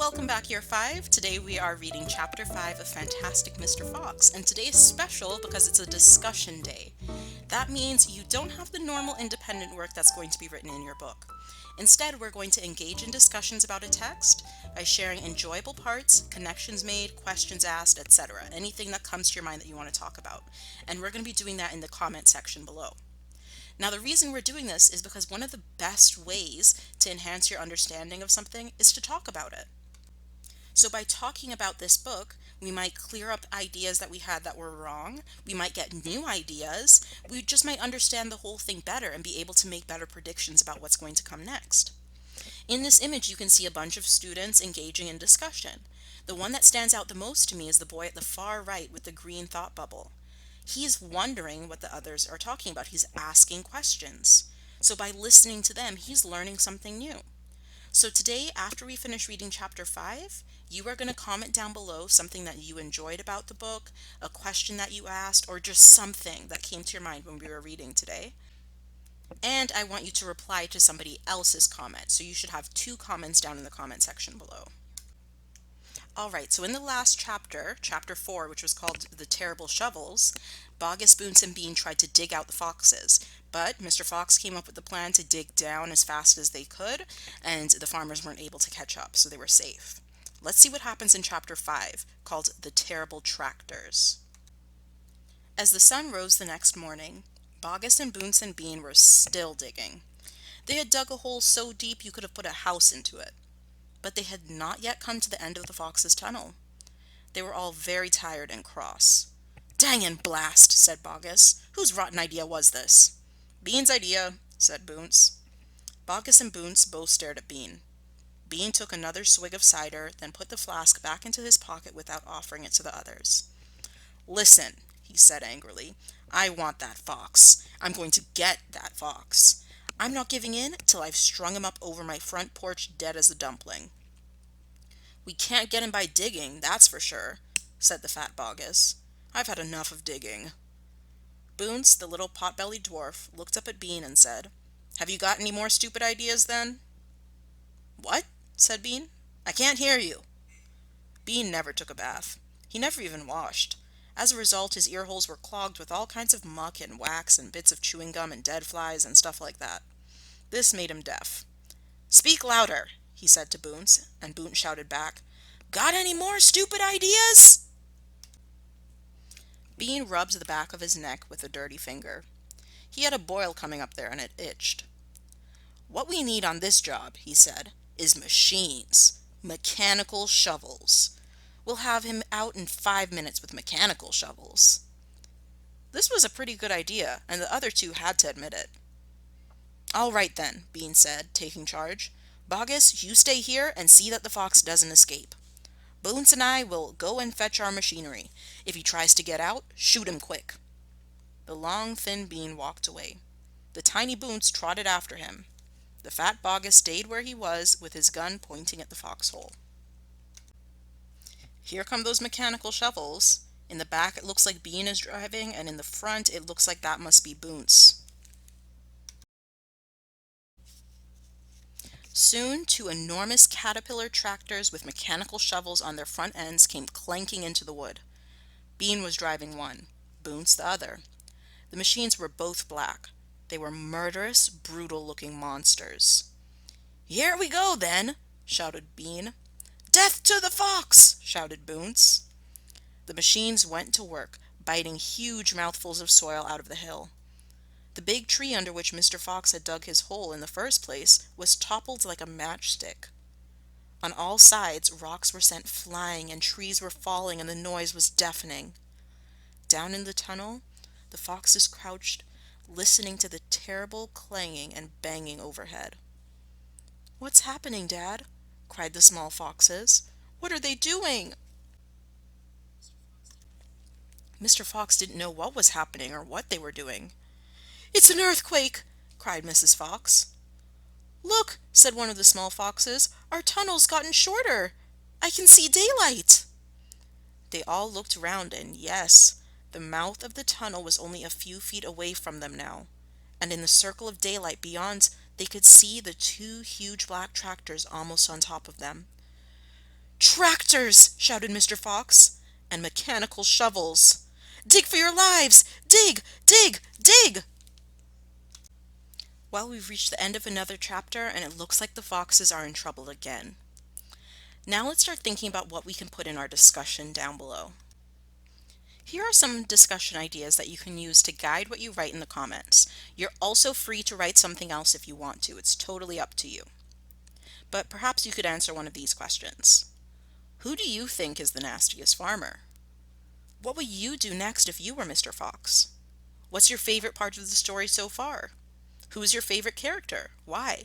welcome back, Year 5. Today we are reading Chapter 5 of Fantastic Mr. Fox, and today is special because it's a discussion day. That means you don't have the normal independent work that's going to be written in your book. Instead, we're going to engage in discussions about a text by sharing enjoyable parts, connections made, questions asked, etc. Anything that comes to your mind that you want to talk about. And we're going to be doing that in the comment section below. Now, the reason we're doing this is because one of the best ways to enhance your understanding of something is to talk about it. So by talking about this book, we might clear up ideas that we had that were wrong. We might get new ideas. We just might understand the whole thing better and be able to make better predictions about what's going to come next. In this image, you can see a bunch of students engaging in discussion. The one that stands out the most to me is the boy at the far right with the green thought bubble. He's wondering what the others are talking about. He's asking questions. So by listening to them, he's learning something new. So today, after we finish reading chapter 5, you are going to comment down below something that you enjoyed about the book, a question that you asked, or just something that came to your mind when we were reading today. And I want you to reply to somebody else's comment. So you should have 2 comments down in the comment section below. Alright, so in the last chapter, chapter 4, which was called The Terrible Shovels, Bogus, Boonce, and Bean tried to dig out the foxes, but Mr. Fox came up with the plan to dig down as fast as they could, and the farmers weren't able to catch up, so they were safe. Let's see what happens in chapter 5, called The Terrible Tractors. As the sun rose the next morning, Bogus and Boonce and Bean were still digging. They had dug a hole so deep you could have put a house into it. But they had not yet come to the end of the fox's tunnel. They were all very tired and cross. "Dang and blast," said Bogus. "Whose rotten idea was this?" "Bean's idea," said Boonce. Bogus and Boonce both stared at Bean. Bean took another swig of cider, then put the flask back into his pocket without offering it to the others. "Listen," he said angrily. "I want that fox. I'm going to get that fox. I'm not giving in till I've strung him up over my front porch dead as a dumpling." "We can't get him by digging, that's for sure," said the fat Bogus. "I've had enough of digging." Boonce, the little pot-bellied dwarf, looked up at Bean and said, "Have you got any more stupid ideas then?" "What?" said Bean. "I can't hear you." Bean never took a bath. He never even washed. As a result, his ear holes were clogged with all kinds of muck and wax and bits of chewing gum and dead flies and stuff like that. This made him deaf. "Speak louder," he said to Boonce, and Boonce shouted back, "Got any more stupid ideas?" Bean rubbed the back of his neck with a dirty finger. He had a boil coming up there and it itched. "What we need on this job," he said, "is machines. Mechanical shovels. We'll have him out in 5 minutes with mechanical shovels." This was a pretty good idea, and the other 2 had to admit it. "All right then," Bean said, taking charge. "Bogus, you stay here and see that the fox doesn't escape. Boonce and I will go and fetch our machinery. If he tries to get out, shoot him quick." The long, thin Bean walked away. The tiny Boonce trotted after him. The fat Bogus stayed where he was with his gun pointing at the foxhole. Here come those mechanical shovels. In the back it looks like Bean is driving, and in the front it looks like that must be Boonce. Soon 2 enormous caterpillar tractors with mechanical shovels on their front ends came clanking into the wood. Bean was driving one, Boonce the other. The machines were both black. They were murderous, brutal-looking monsters. "Here we go, then!" shouted Bean. "Death to the fox!" shouted Boonce. The machines went to work, biting huge mouthfuls of soil out of the hill. The big tree under which Mr. Fox had dug his hole in the first place was toppled like a matchstick. On all sides, rocks were sent flying and trees were falling, and the noise was deafening. Down in the tunnel, the foxes crouched, listening to the terrible clanging and banging overhead. "What's happening, Dad?" cried the small foxes. "What are they doing?" Mr. Fox didn't know what was happening or what they were doing. "It's an earthquake!" cried Mrs. Fox. "Look," said one of the small foxes, "our tunnel's gotten shorter. I can see daylight." They all looked round, and yes, the mouth of the tunnel was only a few feet away from them now, and in the circle of daylight beyond they could see the 2 huge black tractors almost on top of them. "Tractors!" shouted Mr. Fox, "and mechanical shovels. Dig for your lives! Dig! Dig! Dig!" Well, we've reached the end of another chapter, and it looks like the foxes are in trouble again. Now let's start thinking about what we can put in our discussion down below. Here are some discussion ideas that you can use to guide what you write in the comments. You're also free to write something else if you want to. It's totally up to you. But perhaps you could answer one of these questions. Who do you think is the nastiest farmer? What would you do next if you were Mr. Fox? What's your favorite part of the story so far? Who's your favorite character? Why?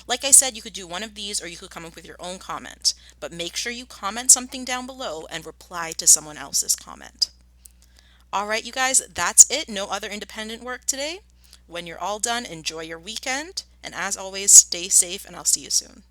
Like I said, you could do one of these or you could come up with your own comment, but make sure you comment something down below and reply to someone else's comment. All right, you guys, that's it. No other independent work today. When you're all done, enjoy your weekend. And as always, stay safe and I'll see you soon.